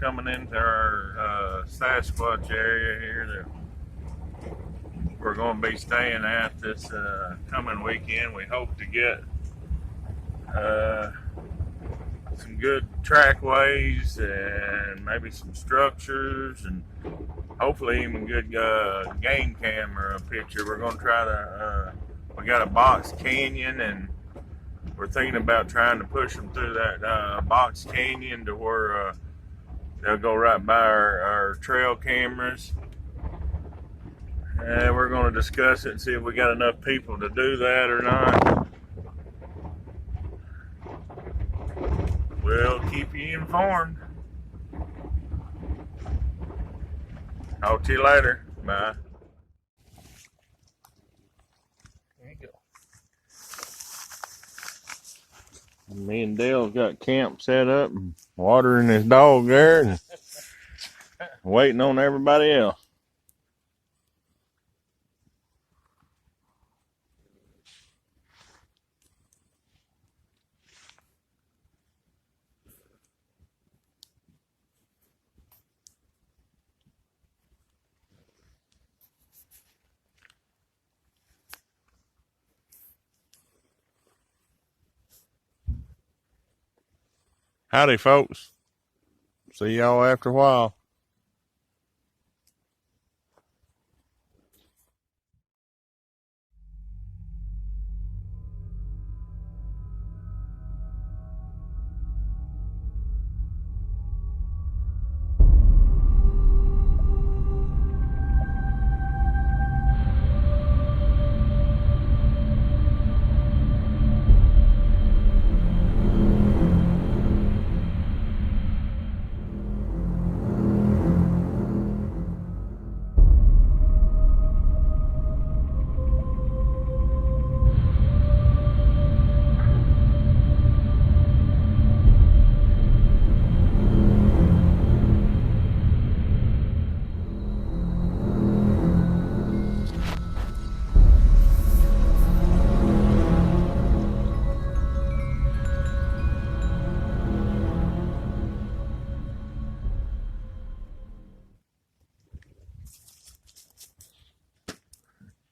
coming into our Sasquatch area here that we're going to be staying at this coming weekend. We hope to get some good trackways and maybe some structures and hopefully even good game camera picture. We're going to try to, we got a box canyon, and we're thinking about trying to push them through that box canyon to where they'll go right by our trail cameras. And we're going to discuss it and see if we got enough people to do that or not. We'll keep you informed. Talk to you later. Bye. There you go. Me and Dale's got camp set up and watering his dog there and waiting on everybody else. Howdy, folks. See y'all after a while.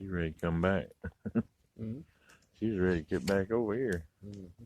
She's ready to come back. Mm-hmm. She's ready to get back over here. Mm-hmm.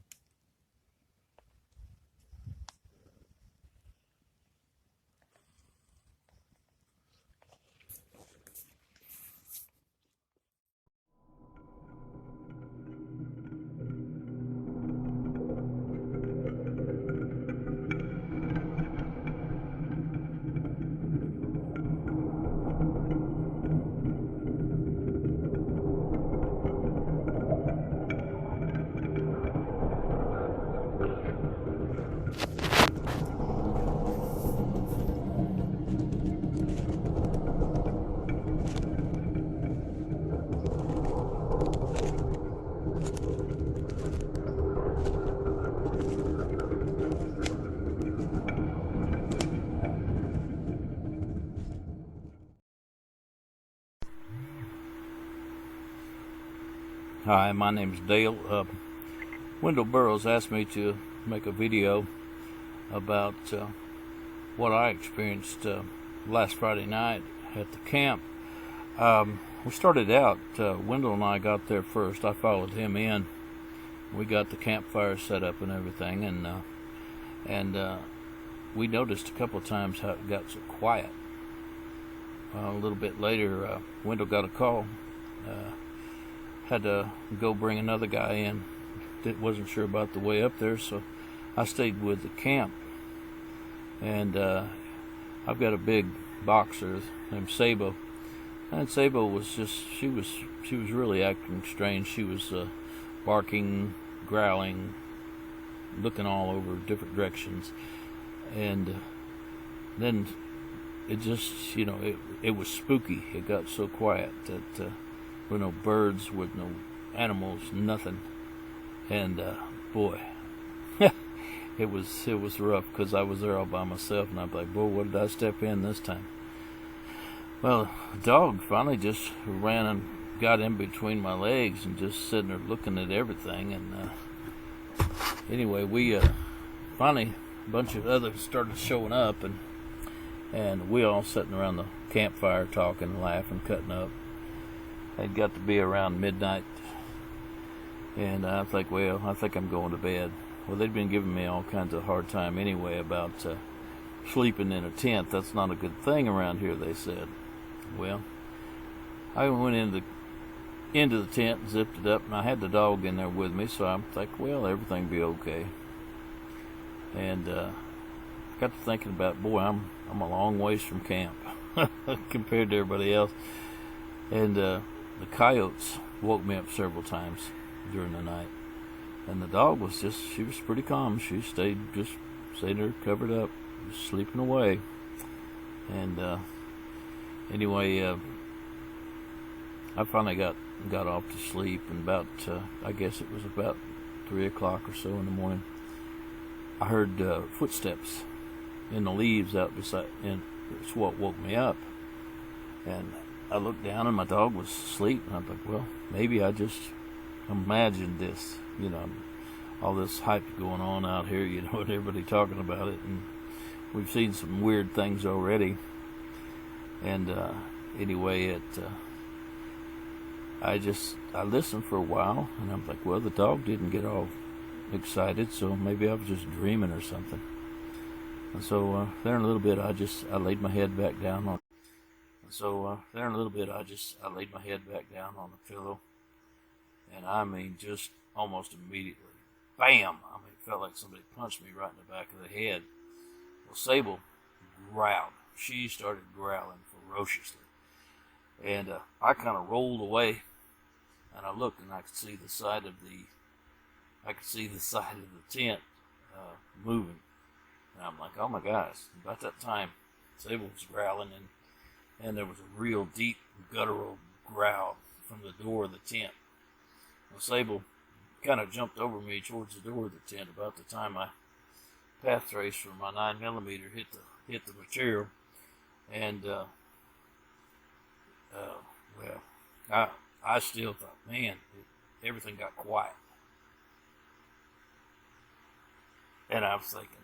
Hi, my name's Dale. Wendell Burroughs asked me to make a video about what I experienced last Friday night at the camp. We started out, Wendell and I got there first. I followed him in. We got the campfire set up and everything, and we noticed a couple of times how it got so quiet. A little bit later, Wendell got a call. Had to go bring another guy in that wasn't sure about the way up there, so I stayed with the camp. And I've got a big boxer named Sabo, and Sabo was just she was really acting strange. She was barking, growling, looking all over different directions, and then it just, you know, it was spooky. It got so quiet that with no birds, with no animals, nothing. And boy, it was rough, because I was there all by myself, and I'm like, boy, what did I step in this time? Well, the dog finally just ran and got in between my legs and just sitting there looking at everything. And anyway, we finally, a bunch of others started showing up, and and we all sitting around the campfire talking, laughing, cutting up. It got to be around midnight, and I think, well, I think I'm going to bed. Well, they'd been giving me all kinds of hard time anyway about sleeping in a tent. That's not a good thing around here, they said. Well, I went into the tent and zipped it up, and I had the dog in there with me, so I'm like, well, everything be okay. And I got to thinking about, boy, I'm a long ways from camp compared to everybody else. And the coyotes woke me up several times during the night. And the dog was she was pretty calm. She stayed there covered up, just sleeping away. And anyway, I finally got off to sleep, and about, I guess it was about 3 o'clock or so in the morning, I heard footsteps in the leaves out beside, and it's what woke me up. And I looked down, and my dog was asleep, and I'm like, well, maybe I just imagined this, all this hype going on out here, and everybody talking about it, and we've seen some weird things already. And anyway, I listened for a while, and I'm like, well, the dog didn't get all excited, so maybe I was just dreaming or something. And so there in a little bit, I laid my head back down on. I laid my head back down on the pillow, and I mean, just almost immediately, bam! I mean, it felt like somebody punched me right in the back of the head. Well, Sable growled. She started growling ferociously, and I kind of rolled away, and I looked, and I could see the side of the tent moving, and I'm like, oh my gosh! About that time, Sable was growling, and there was a real deep guttural growl from the door of the tent. Well, Sable kind of jumped over me towards the door of the tent about the time my path trace from my 9mm hit the material, and well, I still thought, man, everything got quiet, and I was thinking,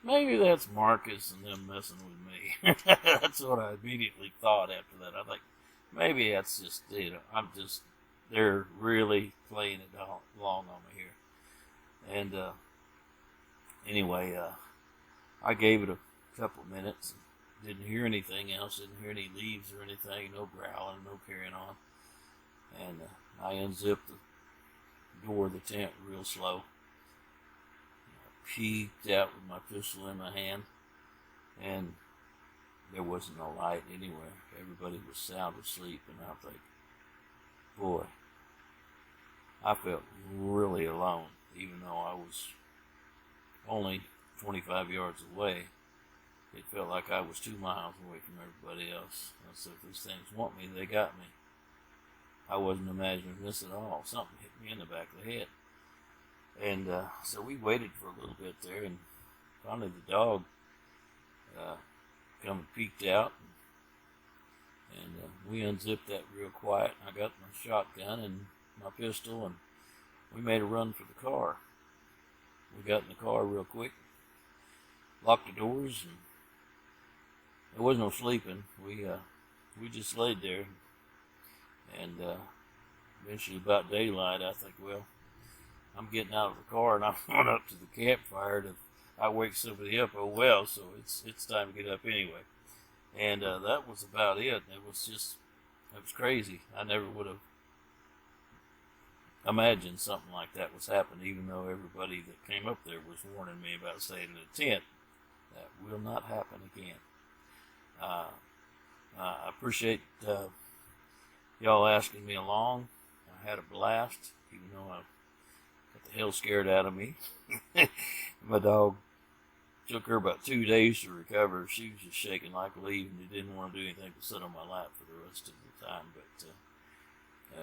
maybe that's Marcus and them messing with me. That's what I immediately thought after that. I think maybe that's just, they're really playing it along on me here. And anyway, I gave it a couple of minutes. Didn't hear anything else. Didn't hear any leaves or anything. No growling, no carrying on. And I unzipped the door of the tent real slow. Peeked out with my pistol in my hand, and there wasn't no light anywhere. Everybody was sound asleep, and I think, boy, I felt really alone, even though I was only 25 yards away. It felt like I was 2 miles away from everybody else. And so if these things want me, they got me. I wasn't imagining this at all. Something hit me in the back of the head. And so we waited for a little bit there, and finally the dog come and peeked out, and we unzipped that real quiet. I got my shotgun and my pistol, and we made a run for the car. We got in the car real quick, locked the doors, and there was no sleeping. We just laid there, and eventually about daylight, I think, well, I'm getting out of the car, and I'm going up to the campfire to I wake somebody up. Oh well, so it's time to get up anyway. And that was about it. It was crazy. I never would have imagined something like that was happening, even though everybody that came up there was warning me about staying in a tent. That will not happen again. I appreciate y'all asking me along. I had a blast, even though I got the hell scared out of me. My dog took her about 2 days to recover. She was just shaking like a leaf, and didn't want to do anything but sit on my lap for the rest of the time. But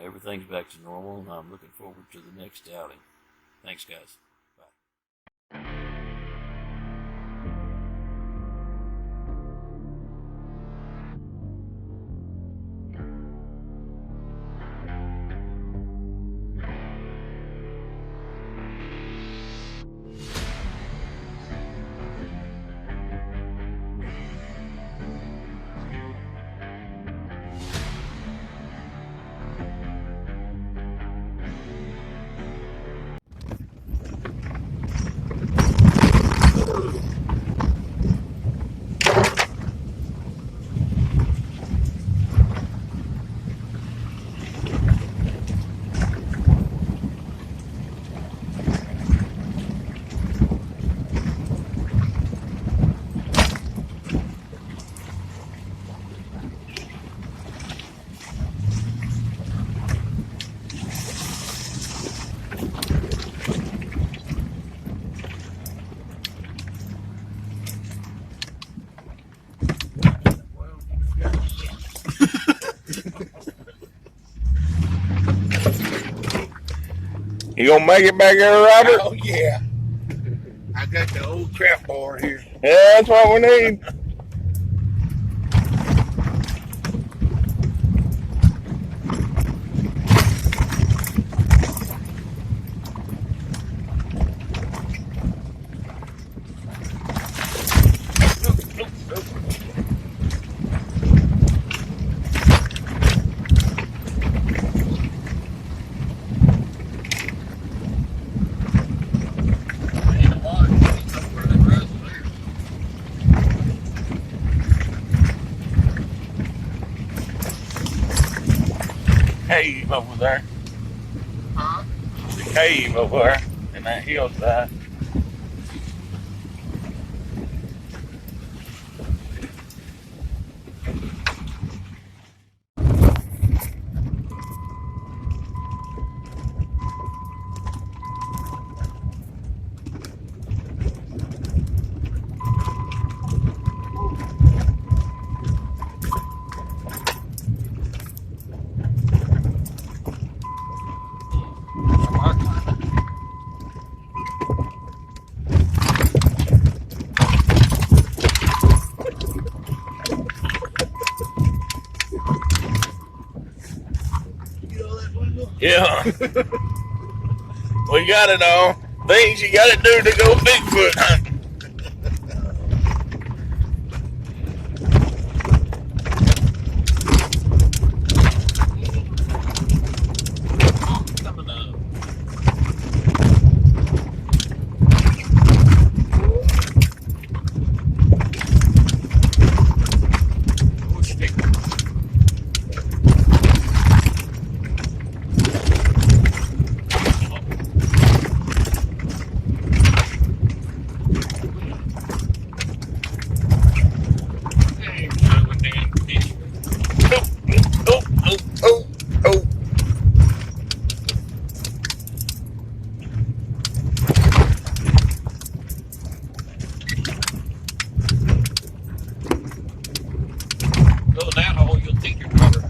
everything's back to normal, and I'm looking forward to the next outing. Thanks, guys. You gonna make it back there, Robert? Oh yeah. I got the old trap bar here. Yeah, that's what we need. Cave over there. Huh? The cave over there in that hillside. Yeah. We got it all. Things you gotta do to go Bigfoot hunting. Oh, oh, oh, oh. Go down hole, you'll think you're covered.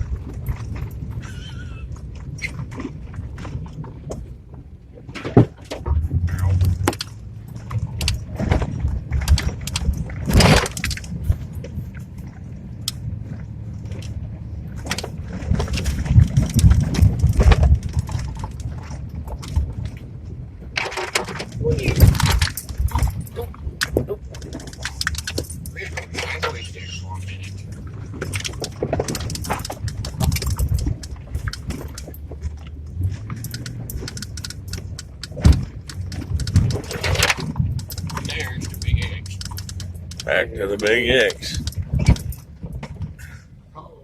There's the big X. Back to the big X. Oh,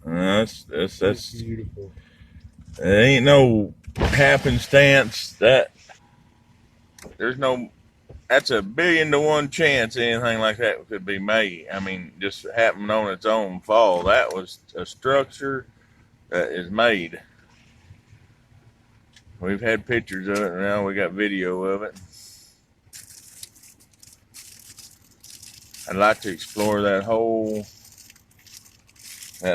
nice. That's Beautiful. it ain't no happenstance that there's no that's a 1,000,000,000 to 1 chance anything like that could be made. I mean, just happened on its own fall. That was a structure that is made. We've had pictures of it, and now we got video of it. I'd like to explore that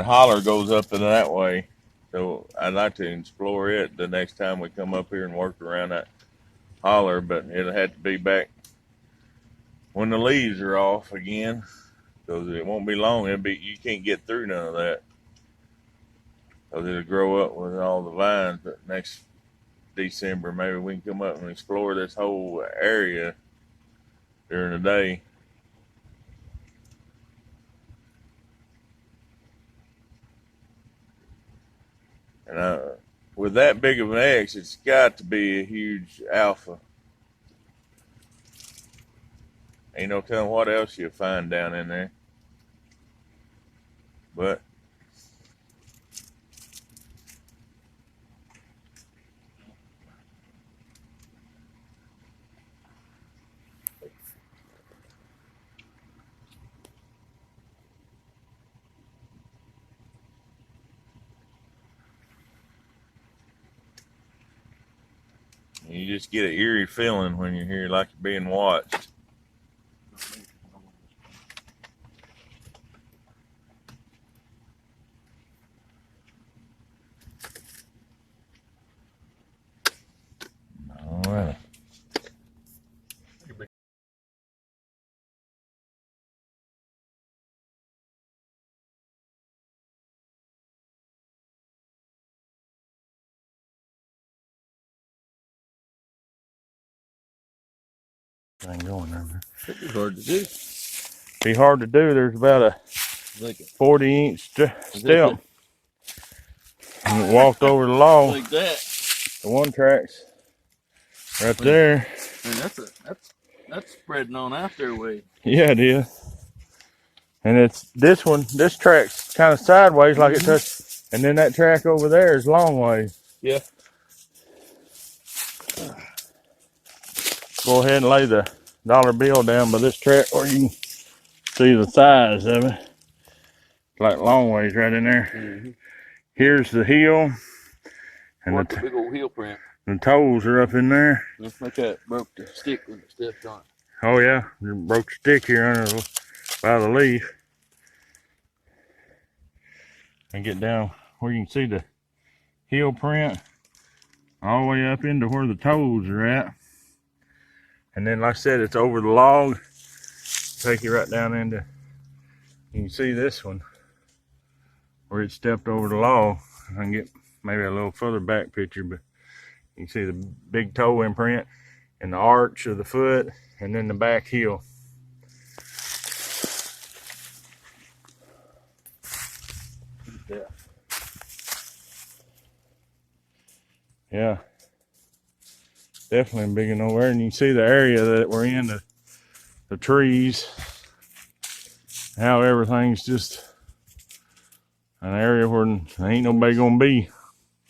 holler goes up in that way. So I'd like to explore it the next time we come up here and work around that holler, but it'll have to be back when the leaves are off again, because it won't be long. You can't get through none of that, because it'll grow up with all the vines. But next December, maybe we can come up and explore this whole area during the day. And with that big of an X, it's got to be a huge alpha. Ain't no telling what else you'll find down in there. But you just get an eerie feeling when you're here, like you're being watched. thing going there. It'd be hard to do. Be hard to do. There's about a Like 40-inch step. And it walked over the log. like that. The one track's right there. Man, that's spreading on out there way. Yeah, it is. And it's this one. This track's kind of sideways, like it touched. And then that track over there is long ways. Yeah. Go ahead and lay the dollar bill down by this track, or you can see the size of it. Like long ways right in there. Mm-hmm. Here's the heel, and What, the big old heel print. the toes are up in there. Let's make that broke the stick when it stepped on it. Oh yeah, you broke the stick here under by the leaf. And get down where you can see the heel print all the way up into where the toes are at. And then, like I said, it's over the log. Take you right down into, you can see this one where it stepped over the log. I can get maybe a little further back picture, but you can see the big toe imprint and the arch of the foot, and then the back heel. Yeah, definitely big and nowhere. And you can see the area that we're in, the trees, how everything's just an area where there ain't nobody gonna be.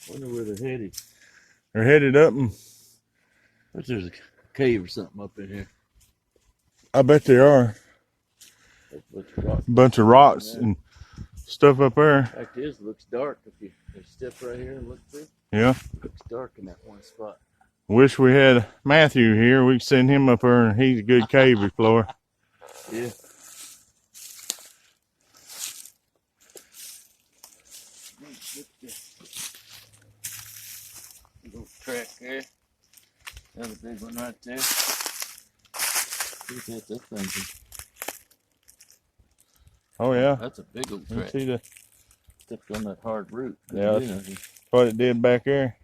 Wonder where they're headed. They're headed up, and But there's a cave or something up in here. I bet they are. Bunch of rocks and stuff up there. Fact is, it looks dark if you step right here and look through. Yeah. It looks dark in that one spot. Wish we had Matthew here. We could send him up there, and he's a good cave explorer. Yeah. Little track there. Another big one right there. Look at that thing. Oh yeah. That's a big old You track. see the Stepped on that hard root. Yeah, that's what it did back there.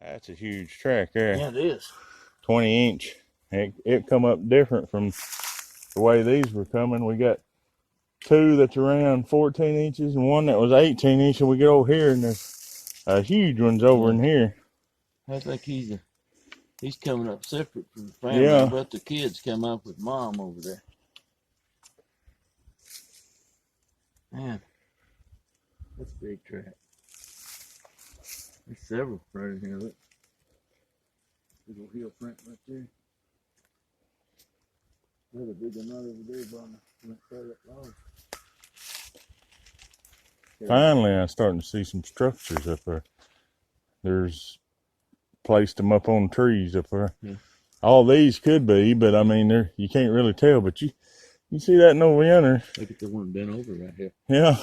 That's a huge track there. Yeah, it is. 20-inch. It come up different from the way these were coming. We got two that's around 14 inches and one that was 18 inches. And we get over here and there's huge ones over in here. I think he's coming up separate from the family. Yeah. But the kids come up with mom over there. Man, that's a big track. There's several right in here. Look. Little heel print right there. Another big one right over there on the side of that log. Finally, I'm starting to see some structures up there. There's placed them up on trees up there. Yeah. All these could be, but I mean, you can't really tell. But you see that in over yonder. Look at the one bent over right here. Yeah.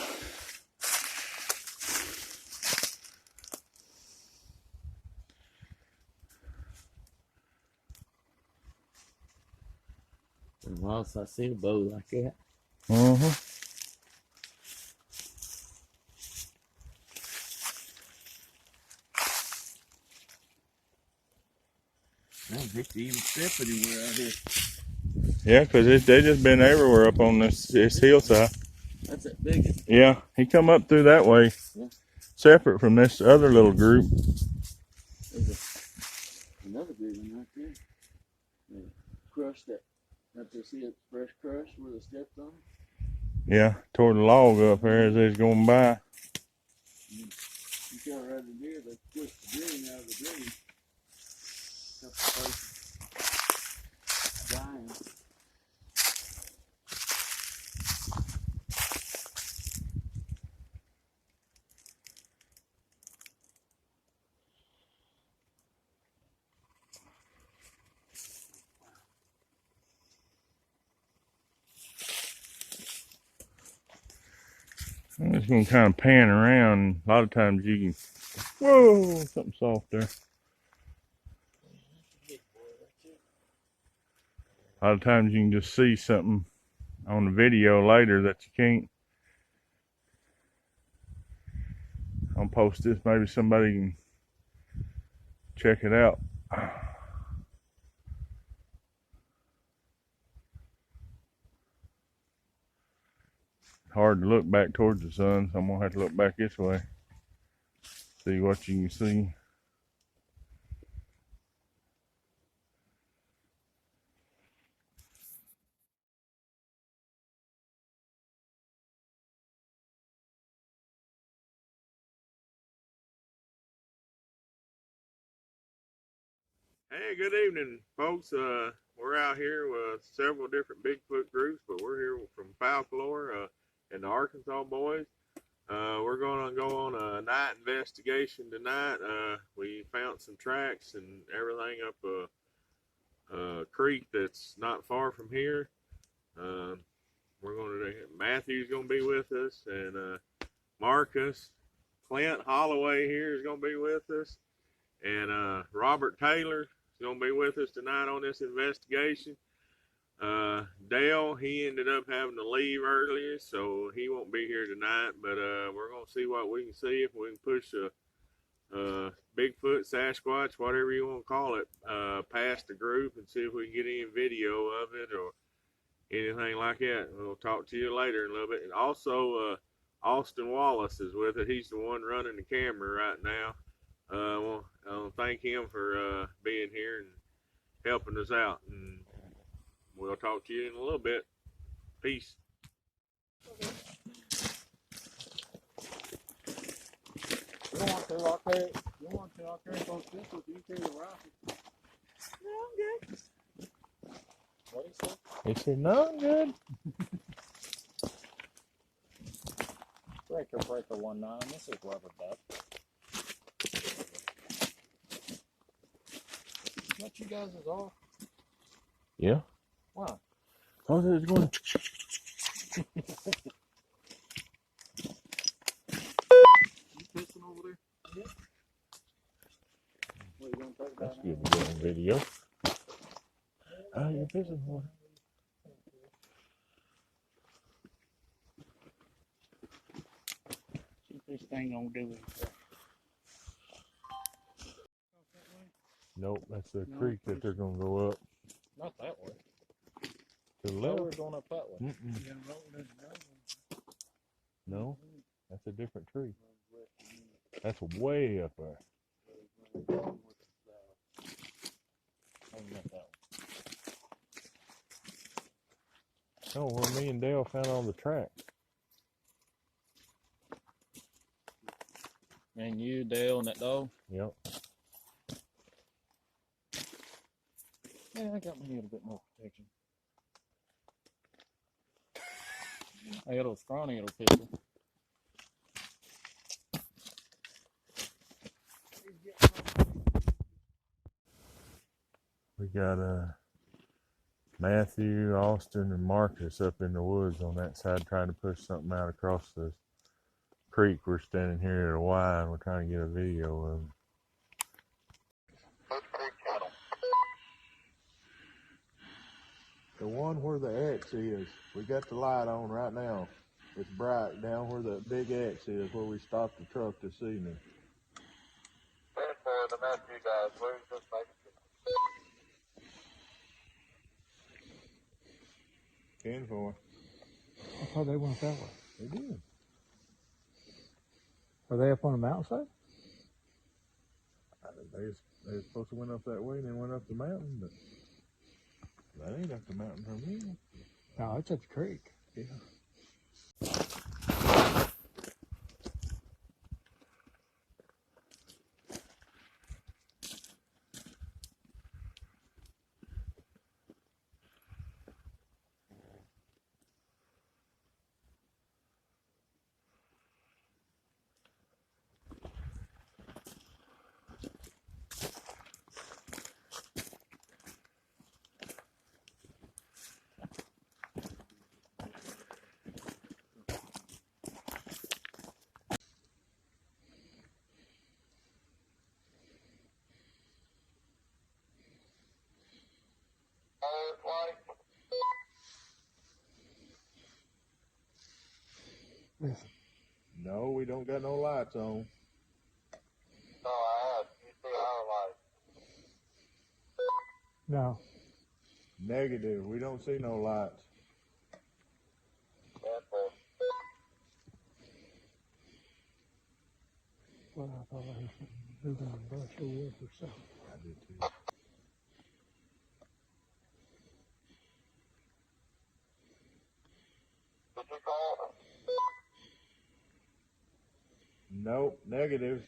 Been a while since I seen a bow like that. Uh-huh. I don't think they even step anywhere out here. Yeah, because they just been everywhere up on this hillside. That's that big one. Yeah, he come up through that way, Yeah. separate from this other little group. There's another big one right there. They crushed that. Have to see it fresh crushed where they stepped on it. Yeah, toward the log up there as they was going by. You got right in here, they pushed the green out of the green. Couple places dying. I'm just gonna kind of pan around. A lot of times you can, whoa, something soft there. A lot of times you can just see something on the video later that you can't. I'll post this, maybe somebody can check it out. Hard to look back towards the sun, so I'm gonna have to look back this way. See what you can see. Hey, good evening, folks. We're out here with several different Bigfoot groups, but we're here from Foukelore and the Arkansaw Boyz. We're going to go on a night investigation tonight. We found some tracks and everything up a creek that's not far from here. Matthew's going to be with us, and Marcus, Clint Holloway here is going to be with us, and Robert Taylor is going to be with us tonight on this investigation. Dale, he ended up having to leave earlier, so he won't be here tonight, but we're going to see what we can see, if we can push a Bigfoot, Sasquatch, whatever you want to call it, past the group and see if we can get any video of it or anything like that. We'll talk to you later in a little bit. And also, Austin Wallace is with it. He's the one running the camera right now. I want to thank him for being here and helping us out. And we'll talk to you in a little bit. Peace. You want to, I'll carry those pistols, you carry the rifle. No, I'm good. What do you say? He said, no, I'm good. Breaker 19, this is rubber duck. What you guys is off? Yeah. Why? Because it's going. You pissing over there? Yeah. What, you gonna take it That's down good there? to get on video. Oh, you're pissing for it. See what this thing gonna do with it. Nope, that's the creek that they're going to go up. Not that way. To the No, left. we're going up that way. No, that's a different tree. That's way up there. No, where me and Dale found all the tracks. And you, Dale, and that dog? Yep. Yeah, I got me a little bit more protection. I got a scrawny little pistol. We got Matthew, Austin, and Marcus up in the woods on that side trying to push something out across the creek. We're standing here at a Y and we're trying to get a video of it. The one where the X is, we got the light on right now. It's bright down where the big X is, where we stopped the truck this evening. And for the Matthew guys, where's this bike? 10-4. I thought they went that way. They did. Are they up on the mountainside? They was supposed to went up that way and then went up the mountain, but that ain't up the mountain from here. No, it's at the creek. Yeah. this? No, we don't got no lights on. No, I asked. You see our lights. No. Negative. We don't see no lights. 10 4. Well, I thought I heard something moving a brush or wood or something. I did too. Did you call? Nope, negative.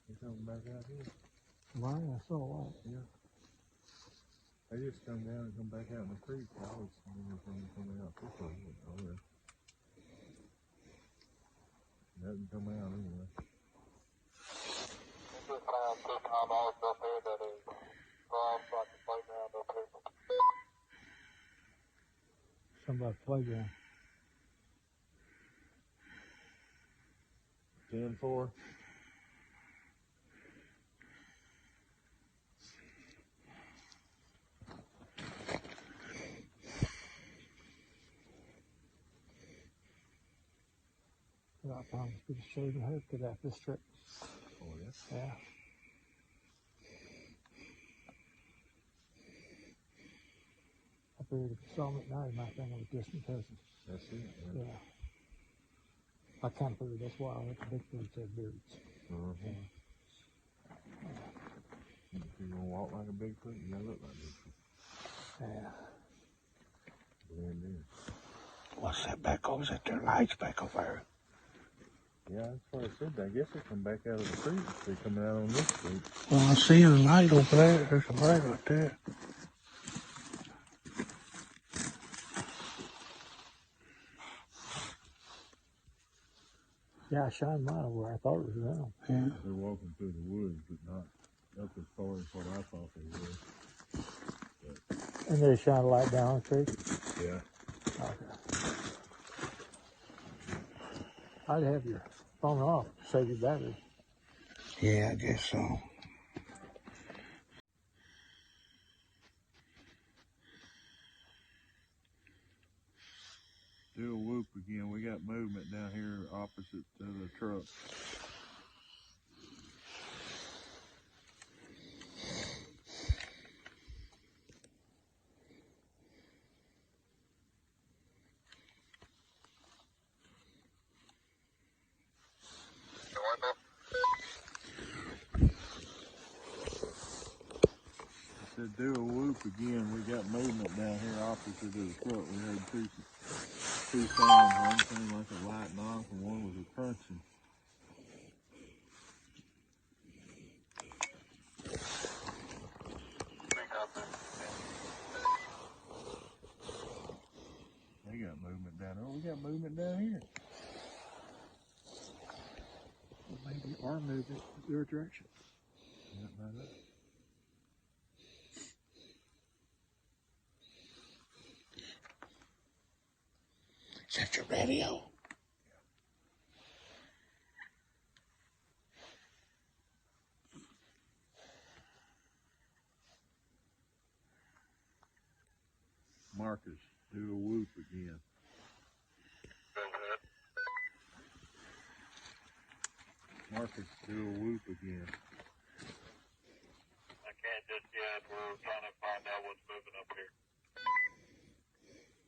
He's coming back out here. Mine, I saw a light. Yeah. They just come down and come back out in the creek. I always see them coming out this way. Oh, yeah. Nothing come out anyway. You just found 2 pound dogs up here that is from like the playground up here. Somebody's playground. 10-4. I promised to shave and haircut after this trip. Oh, yeah. Yeah. I figured if you saw me at night, you might think I'm a distant cousin. That's it. Yeah. I kind of figured that's why I went to BIGFOOT had beards. Uh-huh. If you're going to walk like a Bigfoot, you got to look like Bigfoot. Yeah. Blend in. What's that back over? Is that their lights back over there? Yeah, that's what I said. I guess they come back out of the creek. They're coming out on this street. Well, I see a light over there. There's a light right there. Yeah, I shined mine over where I thought it was them. Yeah. They're walking through the woods, but not up as far as what I thought they were. And they shine a light down the tree? Yeah. Okay. I'd have your phone off to save your battery. Yeah, I guess so. Do a whoop again. We got movement down here opposite to the truck. Said do a whoop again. We got movement down here opposite of the truck. We heard two sounds. One seemed like a light knock and one was a crunching. They got movement down there. We got movement down here. Well, maybe our movement your direction. Not by that. Is that your radio? Marcus, do a whoop again. Marcus, do a whoop again. I can't just yet. We're trying to find out what's moving up here.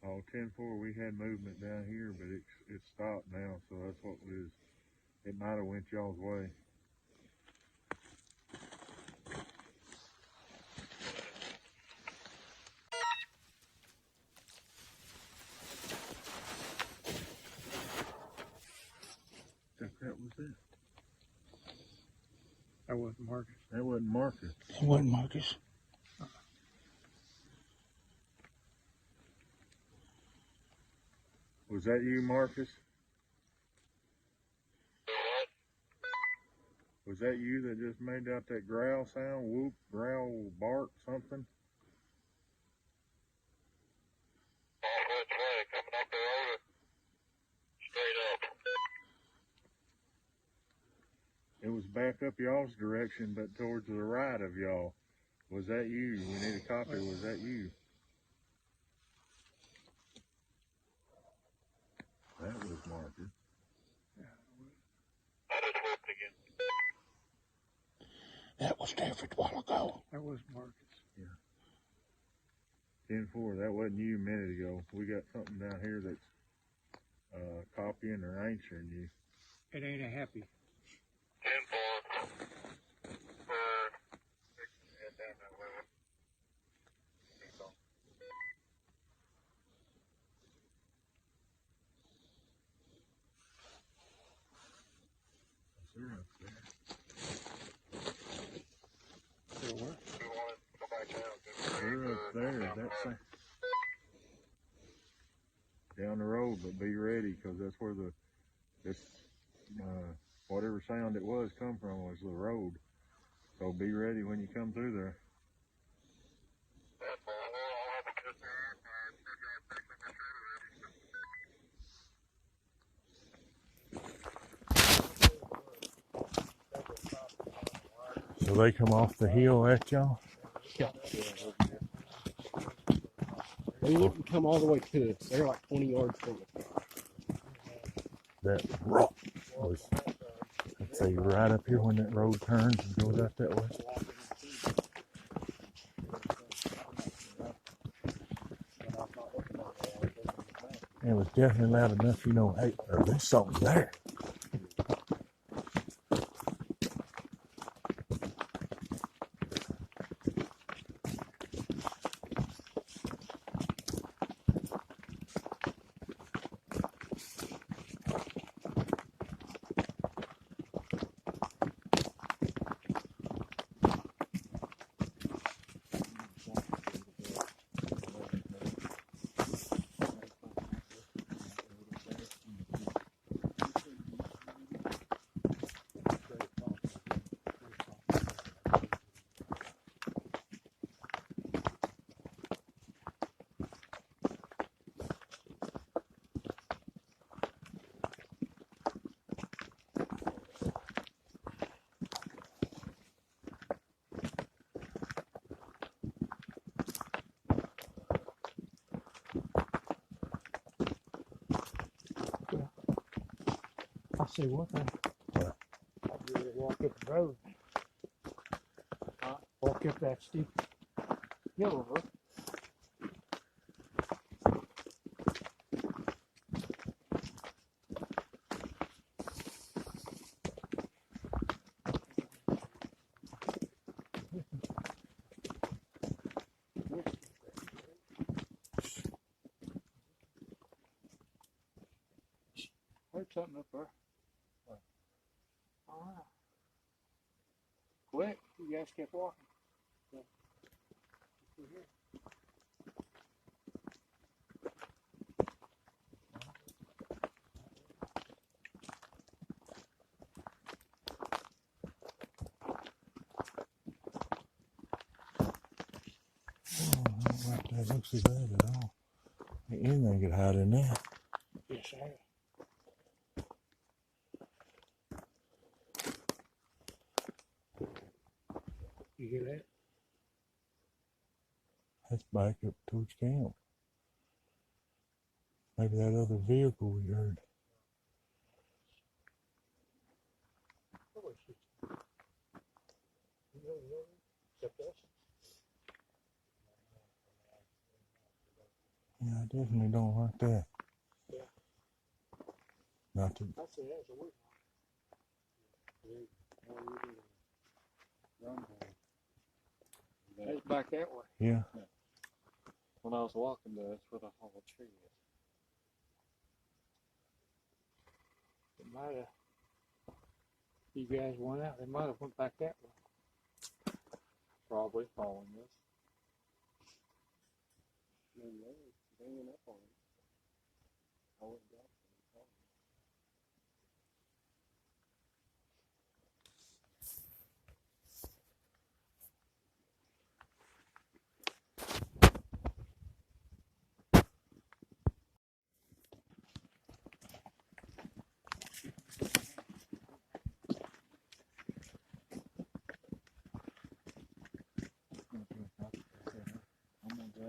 Oh, 10-4, we had movement down here, but it stopped now, so that's what it is. It might have went y'all's way. What the crap was that? That wasn't Marcus. That wasn't Marcus. It wasn't Marcus. Was that you, Marcus? Was that you that just made out that growl sound? Whoop, growl, bark, something? Off which way? Coming up the road or straight up? It was back up y'all's direction, but towards the right of y'all. Was that you? We need a copy. Was that you? That was Marcus. I just whooped again. That was Stanford a while ago. That was Marcus. 10-4, that wasn't you a minute ago. We got something down here that's copying or answering you. It ain't a happy. 10-4. For head down that way. There were. We want to go back down. We're up there. That's down the road, but be ready because that's where whatever sound it was come from was the road. So be ready when you come through there. So they come off the hill at y'all? They didn't come all the way to us. They're like 20 yards from us. That rock was, I'd say, right up here when that road turns and goes out that way. It was definitely loud enough, you know, hey, there's something there. I see one thing. What? I'd really walk up the road. Walk up that steep hill, huh? Heard something up there. Ah. Quick, you guys kept walking. That looks as bad at all. Ain't anything could hide in there. Yes, sir. You hear that? That's back up towards camp. Maybe that other vehicle we heard. Yeah, I definitely don't like that. Yeah. Not to. I say that's a weird one. It's back that way. Yeah. When I was walking there, that's where the hollow tree is. It might have. You guys went out. They might have went back that way. Probably following us. Maybe they were banging up on it. I wouldn't doubt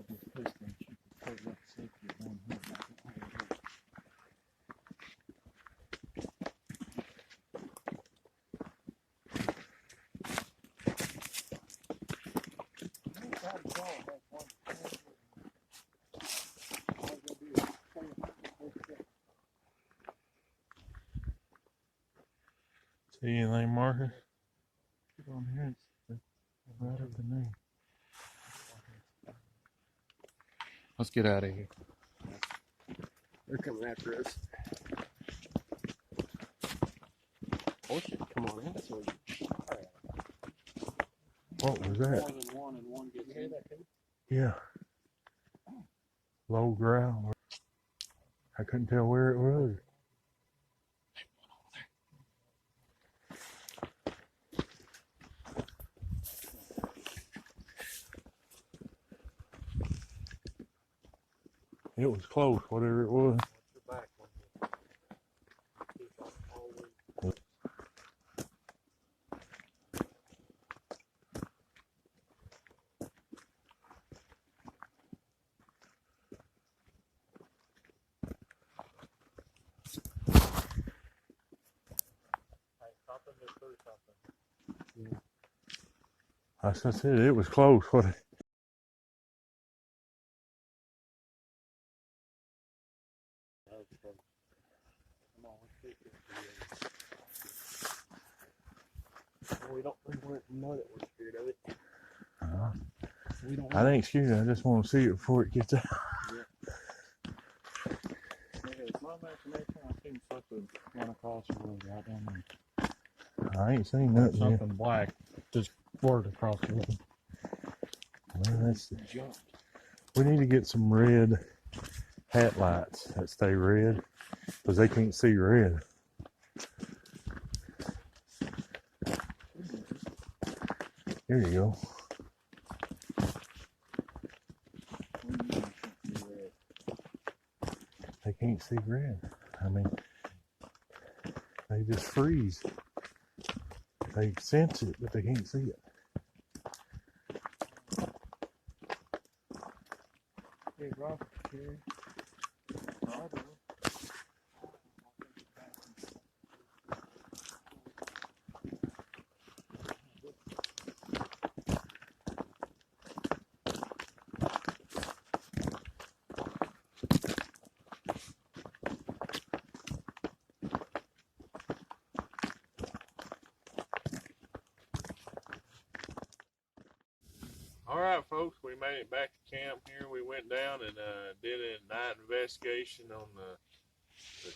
grab this pistol and shoot the trigger up safety at one hit. See anything, Marcus? Get on here. It's right up the name. Let's get out of here. They're coming after us. Oh shit, come on in. So What was that? more than one and one gets in. Yeah. Low growl. I couldn't tell where it was. It was close, whatever it was. I said it was close. What? We don't know that we're scared of it. We don't. I ain't scared. I just want to see it before it gets out. Okay, it's my imagination. I seen something run across the road right down there. I ain't seen nothing yet. Something black just whirled across the road. Well, we need to get some red hat lights that stay red because they can't see red. Here you go. They can't see red. I mean, they just freeze. They sense it, but they can't see it. Hey, Rob, here. All right, folks, we made it back to camp here. We went down and did a night investigation on the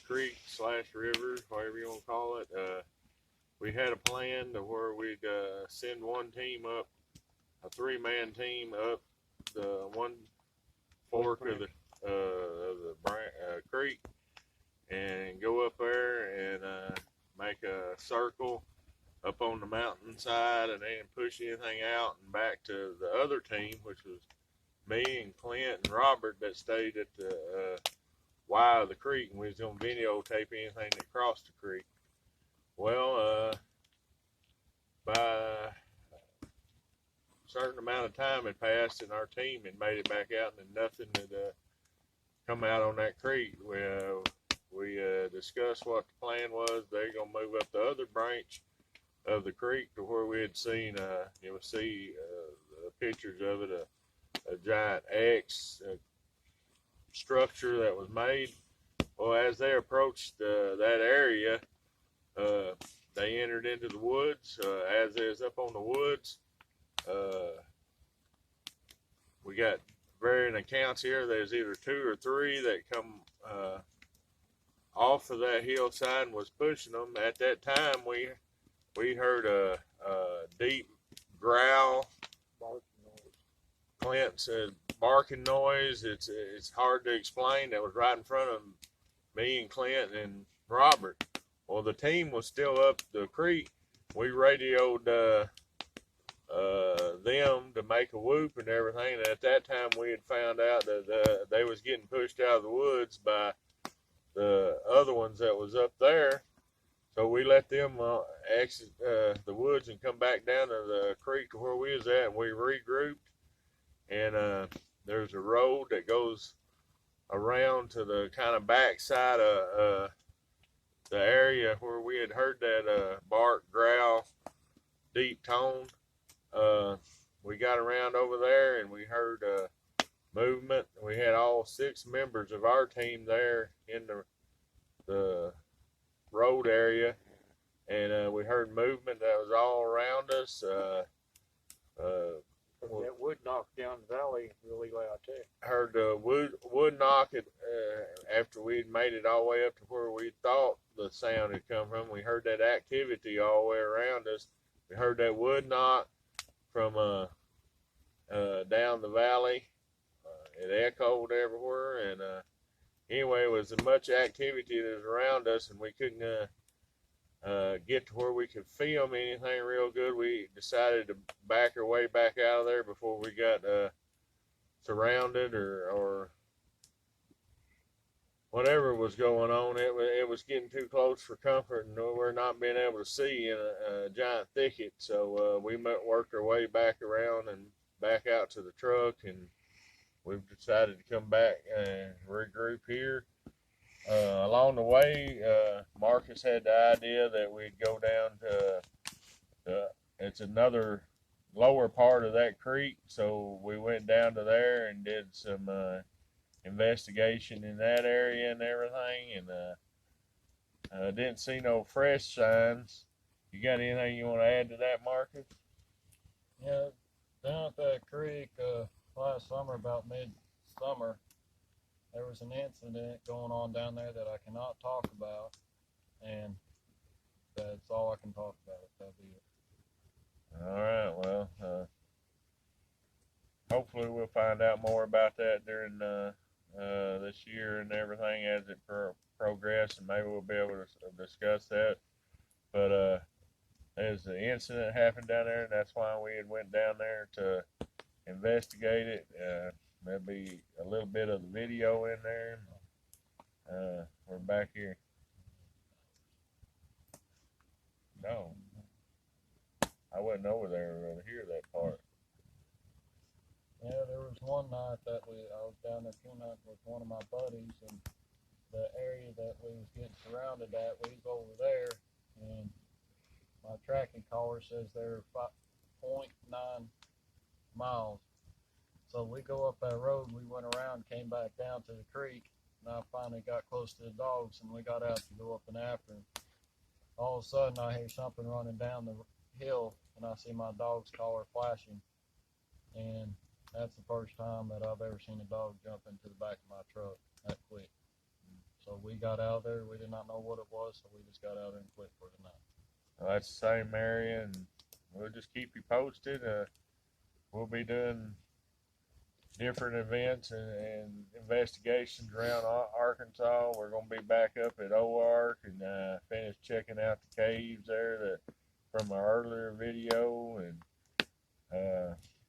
creek / river, whatever you want to call it. We had a plan to where we'd send one team up, a 3-man team up the one fork of the creek, and go up there and make a circle up on the mountainside and then push anything out and back to the other team, which was me and Clint and Robert that stayed at the Y of the creek, and we was going to videotape anything that crossed the creek. Well, by a certain amount of time had passed and our team had made it back out and nothing had come out on that creek. We discussed what the plan was. They're going to move up the other branch of the creek to where we had seen, you will see pictures of it, a giant X structure that was made. Well, as they approached that area, they entered into the woods. As is up on the woods, we got varying accounts here. There's either 2 or 3 that come off of that hillside and was pushing them. At that time, we heard a deep growl. Clint said barking noise. It's hard to explain. That was right in front of me and Clint and Robert. Well, the team was still up the creek. We radioed them to make a whoop and everything. And at that time, we had found out that they was getting pushed out of the woods by the other ones that was up there. So we let them exit the woods and come back down to the creek to where we was at, and we regrouped. And there's a road that goes around to the kind of backside of the area where we had heard that bark, growl, deep tone. We got around over there and we heard movement. We had all 6 members of our team there in the road area, and we heard movement that was all around us. That wood knocked down the valley really loud too. Heard the wood knock it after we'd made it all the way up to where we thought the sound had come from. We heard that activity all the way around us. We heard that wood knock from down the valley. It echoed everywhere, and anyway, it was as much activity that was around us, and we couldn't get to where we could film anything real good. We decided to back our way back out of there before we got surrounded or whatever was going on. It was getting too close for comfort, and we're not being able to see in a giant thicket. So we worked our way back around and back out to the truck, and we've decided to come back and regroup here. Along the way, Marcus had the idea that we'd go down to it's another lower part of that creek, so we went down to there and did some investigation in that area and everything, and didn't see no fresh signs. You got anything you want to add to that, Marcus? Yeah, down at that creek last summer, about mid-summer, there was an incident going on down there that I cannot talk about, and that's all I can talk about. That'll be it. All right, well, hopefully we'll find out more about that during this year and everything as it progresses, and maybe we'll be able to discuss that. But there's an incident happened down there, and that's why we had went down there to investigate it. There'll be a little bit of the video in there. We're back here. No, I wasn't over there to hear that part. Yeah, there was one night that I was down there coon-hunting with one of my buddies, and the area that we was getting surrounded at, we was over there, and my tracking collar says they're 5.9 miles. So we go up that road, we went around, came back down to the creek, and I finally got close to the dogs, and we got out to go up and after them. All of a sudden, I hear something running down the hill, and I see my dog's collar flashing, and that's the first time that I've ever seen a dog jump into the back of my truck that quick. So we got out there, we did not know what it was, so we just got out there and quit for the night. Well, that's the same area, and we'll just keep you posted. We'll be doing different events and investigations around Arkansas. We're going to be back up at OARC and finish checking out the caves there from our earlier video, and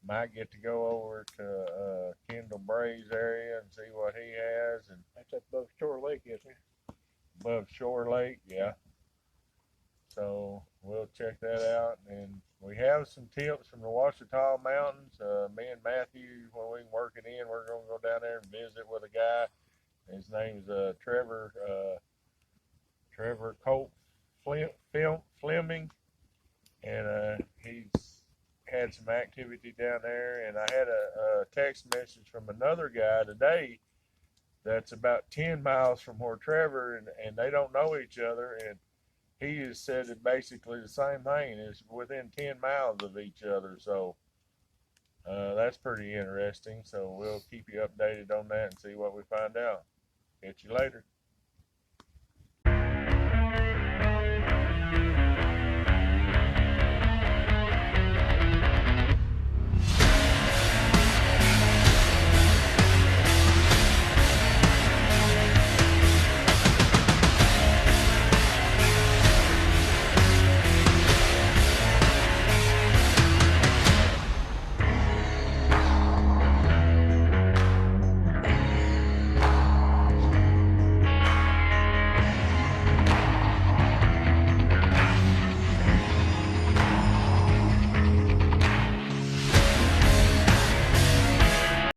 might get to go over to Kendall Bray's area and see what he has. And That's up above Shore Lake, isn't it? above Shore Lake, yeah. So we'll check that out, and we have some tips from the Ouachita Mountains. Me and Matthew, when we can work it in, we're going to go down there and visit with a guy. His name's Trevor Colt Fleming, and he's had some activity down there. And I had a text message from another guy today that's about 10 miles from where Trevor, and they don't know each other, and he has said it basically the same thing. It's within 10 miles of each other. So that's pretty interesting. So we'll keep you updated on that and see what we find out. Catch you later.